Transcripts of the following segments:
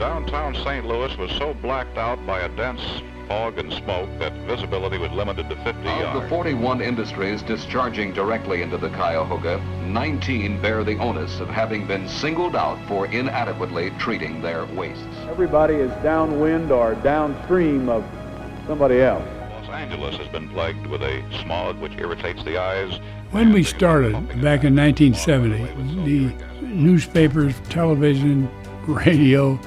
Downtown St. Louis was so blacked out by a dense fog and smoke that visibility was limited to 50 yards. Of the 41 industries discharging directly into the Cuyahoga, 19 bear the onus of having been singled out for inadequately treating their wastes. Everybody is downwind or downstream of somebody else. Los Angeles has been plagued with a smog which irritates the eyes. When we started back in 1970, the newspapers, television, radio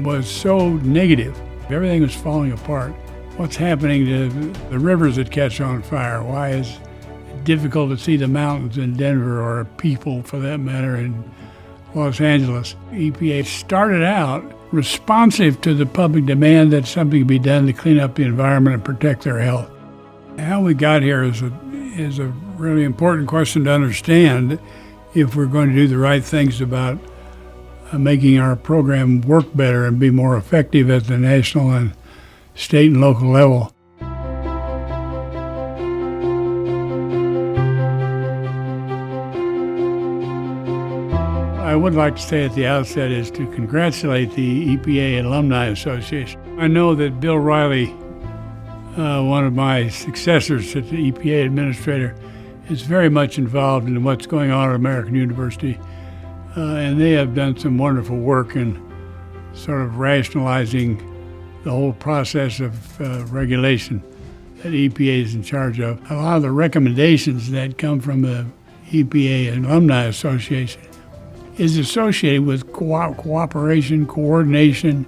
was so negative. Everything was falling apart. What's happening to the rivers that catch on fire? Why is it difficult to see the mountains in Denver or people, for that matter, in Los Angeles? EPA started out responsive to the public demand that something be done to clean up the environment and protect their health. How we got here is a really important question to understand if we're going to do the right things about making our program work better and be more effective at the national and state and local level. I would like to say at the outset is to congratulate the EPA Alumni Association. I know that Bill Riley, one of my successors as the EPA administrator, is very much involved in what's going on at American University. And they have done some wonderful work in sort of rationalizing the whole process of regulation that EPA is in charge of. A lot of the recommendations that come from the EPA Alumni Association is associated with cooperation, coordination,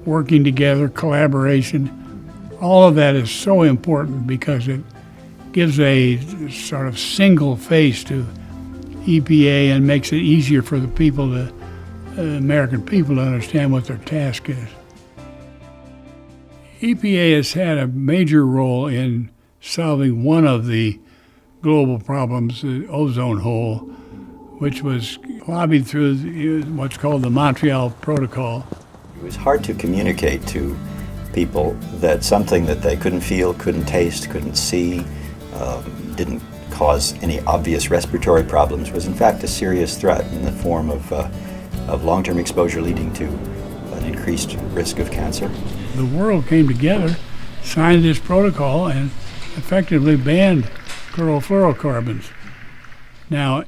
working together, collaboration. All of that is so important because it gives a sort of single face to EPA and makes it easier for the people, American people, to understand what their task is. EPA has had a major role in solving one of the global problems, the ozone hole, which was lobbied through what's called the Montreal Protocol. It was hard to communicate to people that something that they couldn't feel, couldn't taste, couldn't see, didn't cause any obvious respiratory problems was in fact a serious threat in the form of long-term exposure leading to an increased risk of cancer. The world came together, signed this protocol, and effectively banned chlorofluorocarbons. Now,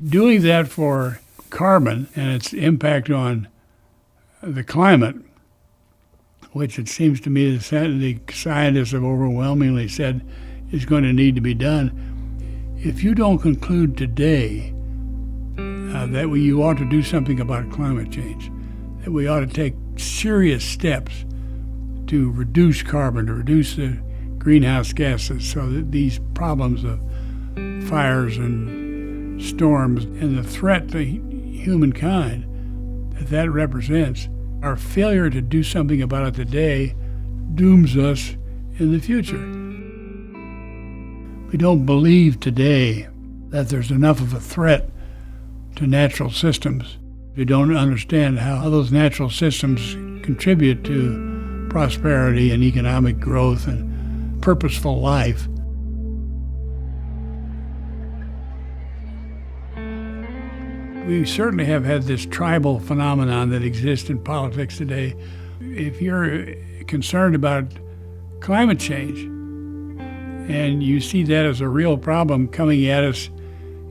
doing that for carbon and its impact on the climate, which it seems to me the scientists have overwhelmingly said is going to need to be done. If you don't conclude today that you ought to do something about climate change, that we ought to take serious steps to reduce carbon, to reduce the greenhouse gases so that these problems of fires and storms and the threat to humankind that represents, our failure to do something about it today dooms us in the future. We don't believe today that there's enough of a threat to natural systems. We don't understand how those natural systems contribute to prosperity and economic growth and purposeful life. We certainly have had this tribal phenomenon that exists in politics today. If you're concerned about climate change, and you see that as a real problem coming at us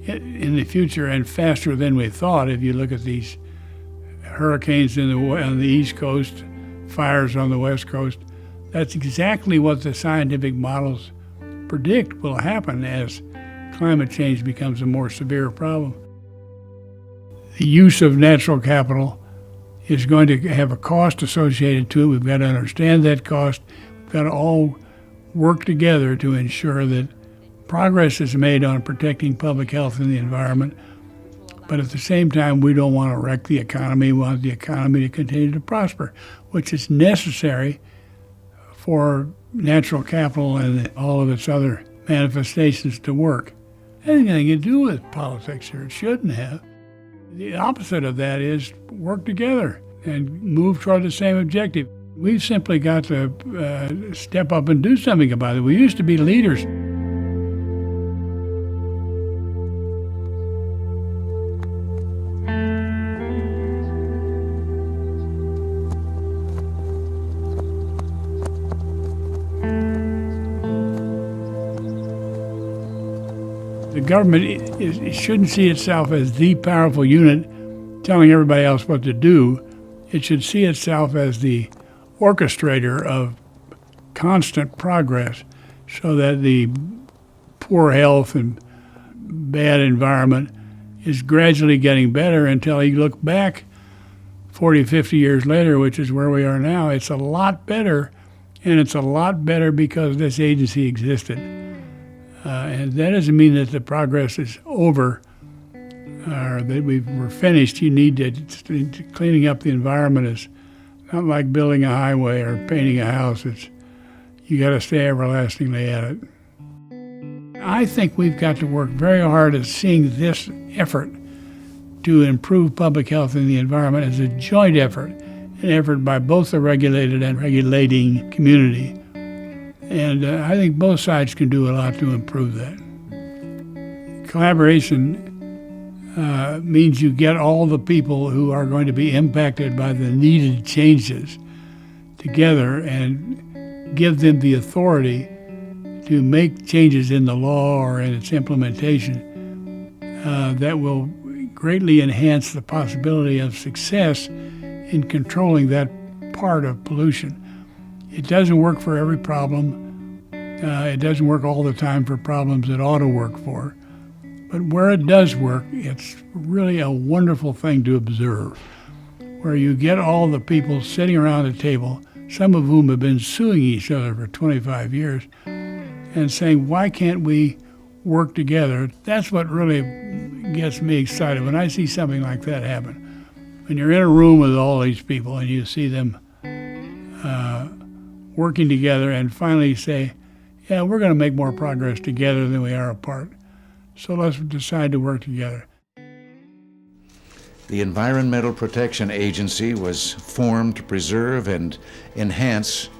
in the future and faster than we thought. If you look at these hurricanes on the East Coast, fires on the West Coast, that's exactly what the scientific models predict will happen as climate change becomes a more severe problem. The use of natural capital is going to have a cost associated to it. We've got to understand that cost. We've got to all work together to ensure that progress is made on protecting public health and the environment. But at the same time, we don't want to wreck the economy. We want the economy to continue to prosper, which is necessary for natural capital and all of its other manifestations to work. Anything to do with politics here, it shouldn't have. The opposite of that is work together and move toward the same objective. We've simply got to step up and do something about it. We used to be leaders. government it shouldn't see itself as the powerful unit telling everybody else what to do. It should see itself as the orchestrator of constant progress so that the poor health and bad environment is gradually getting better until you look back 40, 50 years later, which is where we are now. It's a lot better, and it's a lot better because this agency existed. And that doesn't mean that the progress is over or that we're finished. You need to cleaning up the environment is not like building a highway or painting a house. You got to stay everlastingly at it. I think we've got to work very hard at seeing this effort to improve public health and the environment as a joint effort, an effort by both the regulated and regulating community. And I think both sides can do a lot to improve that. Collaboration means you get all the people who are going to be impacted by the needed changes together and give them the authority to make changes in the law or in its implementation that will greatly enhance the possibility of success in controlling that part of pollution. It doesn't work for every problem. It doesn't work all the time for problems it ought to work for. But where it does work, it's really a wonderful thing to observe, where you get all the people sitting around a table, some of whom have been suing each other for 25 years, and saying, why can't we work together? That's what really gets me excited when I see something like that happen. When you're in a room with all these people and you see them working together and finally say, yeah, we're going to make more progress together than we are apart. So let's decide to work together. The Environmental Protection Agency was formed to preserve and enhance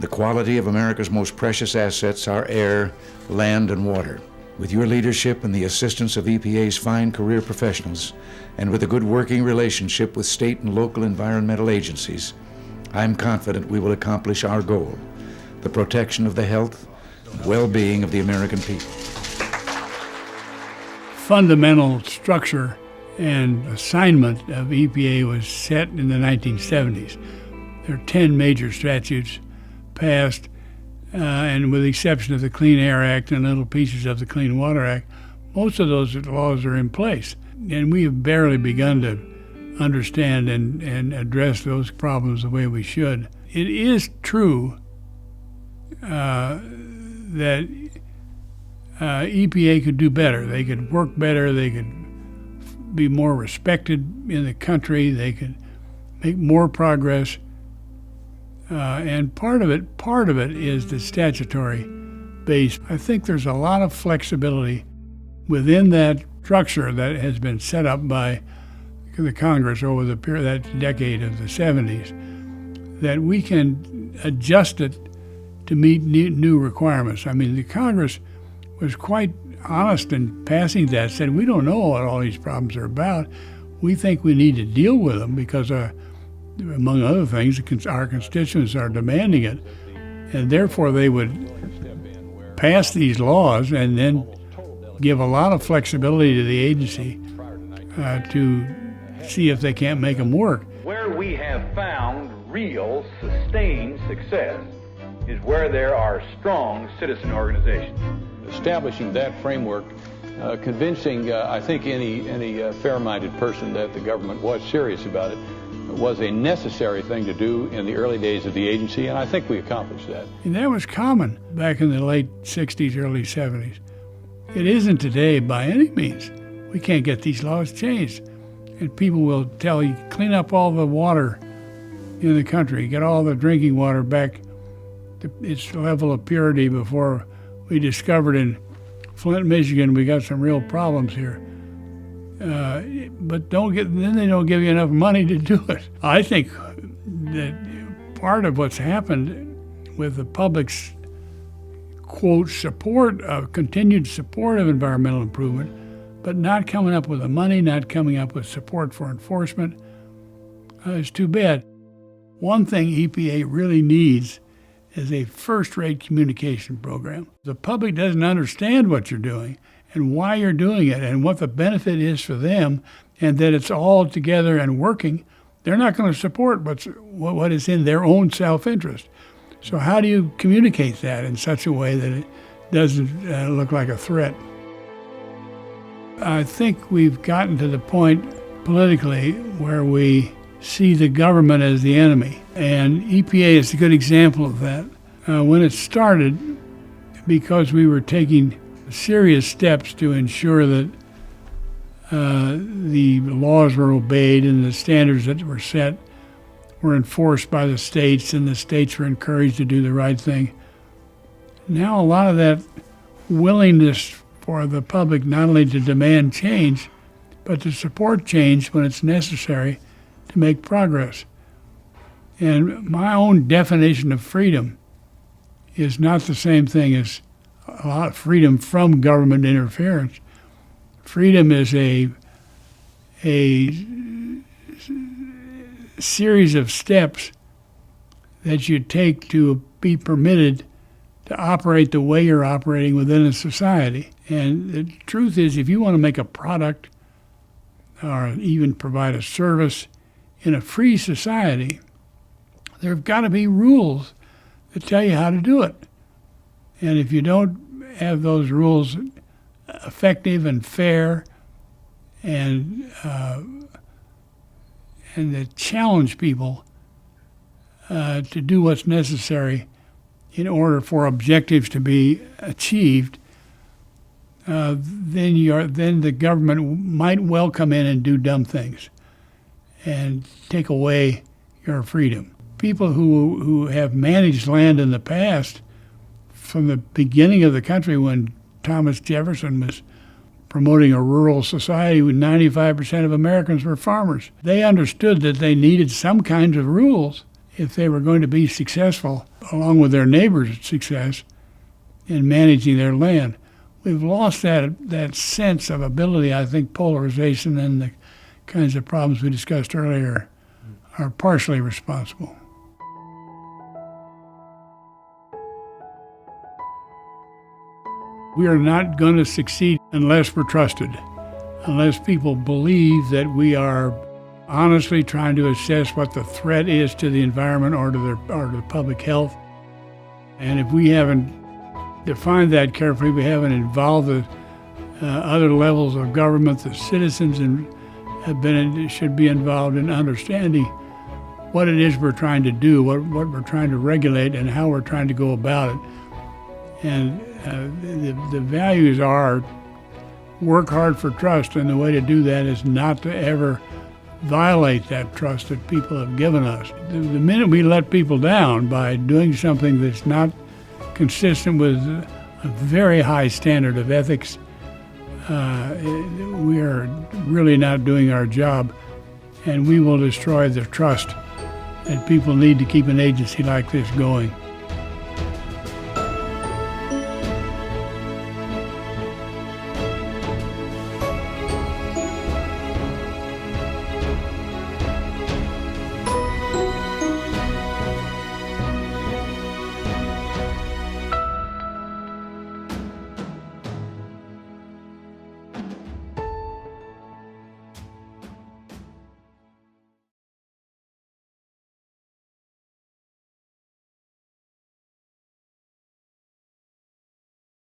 the quality of America's most precious assets, our air, land, and water. With your leadership and the assistance of EPA's fine career professionals, and with a good working relationship with state and local environmental agencies, I'm confident we will accomplish our goal, the protection of the health and well-being of the American people. Fundamental structure and assignment of EPA was set in the 1970s. There are 10 major statutes passed, and with the exception of the Clean Air Act and little pieces of the Clean Water Act, most of those laws are in place. And we have barely begun to understand and address those problems the way we should. It is true that EPA could do better. They could work better. They could be more respected in the country. They could make more progress. And part of it is the statutory base. I think there's a lot of flexibility within that structure that has been set up by the Congress over the period, that decade of the 70s, that we can adjust it to meet new requirements. I mean, the Congress was quite honest in passing that, said we don't know what all these problems are about. We think we need to deal with them because, among other things, our constituents are demanding it, and therefore they would pass these laws and then give a lot of flexibility to the agency to see if they can't make them work. Where we have found real, sustained success is where there are strong citizen organizations. Establishing that framework, convincing, I think, any fair-minded person that the government was serious about it was a necessary thing to do in the early days of the agency, and I think we accomplished that. And that was common back in the late 60s, early 70s. It isn't today by any means. We can't get these laws changed. And people will tell you, clean up all the water in the country, get all the drinking water back to its level of purity before we discovered in Flint, Michigan, we got some real problems here. But then they don't give you enough money to do it. I think that part of what's happened with the public's, quote, continued support of environmental improvement, but not coming up with the money, not coming up with support for enforcement, is too bad. One thing EPA really needs is a first-rate communication program. The public doesn't understand what you're doing, and why you're doing it and what the benefit is for them, and that it's all together and working, they're not going to support what is in their own self-interest. So how do you communicate that in such a way that it doesn't look like a threat? I think we've gotten to the point politically where we see the government as the enemy, and EPA is a good example of that. When it started, because we were taking serious steps to ensure that the laws were obeyed and the standards that were set were enforced by the states, and the states were encouraged to do the right thing. Now a lot of that willingness for the public not only to demand change, but to support change when it's necessary to make progress. And my own definition of freedom is not the same thing as a lot of freedom from government interference. Freedom is a series of steps that you take to be permitted to operate the way you're operating within a society. And the truth is, if you want to make a product or even provide a service in a free society, there have got to be rules that tell you how to do it. And if you don't have those rules effective and fair and that challenge people to do what's necessary in order for objectives to be achieved, then the government might well come in and do dumb things and take away your freedom. People who have managed land in the past, from the beginning of the country when Thomas Jefferson was promoting a rural society with 95% of Americans were farmers, they understood that they needed some kinds of rules if they were going to be successful, along with their neighbors' success, in managing their land. We've lost that sense of ability. I think polarization and the kinds of problems we discussed earlier are partially responsible. We are not going to succeed unless we're trusted, unless people believe that we are honestly trying to assess what the threat is to the environment or to public health. And if we haven't defined that carefully, we haven't involved the other levels of government, the citizens should be involved in understanding what it is we're trying to do, what we're trying to regulate, and how we're trying to go about it. And the values are work hard for trust, and the way to do that is not to ever violate that trust that people have given us. The minute we let people down by doing something that's not consistent with a very high standard of ethics, we are really not doing our job, and we will destroy the trust that people need to keep an agency like this going.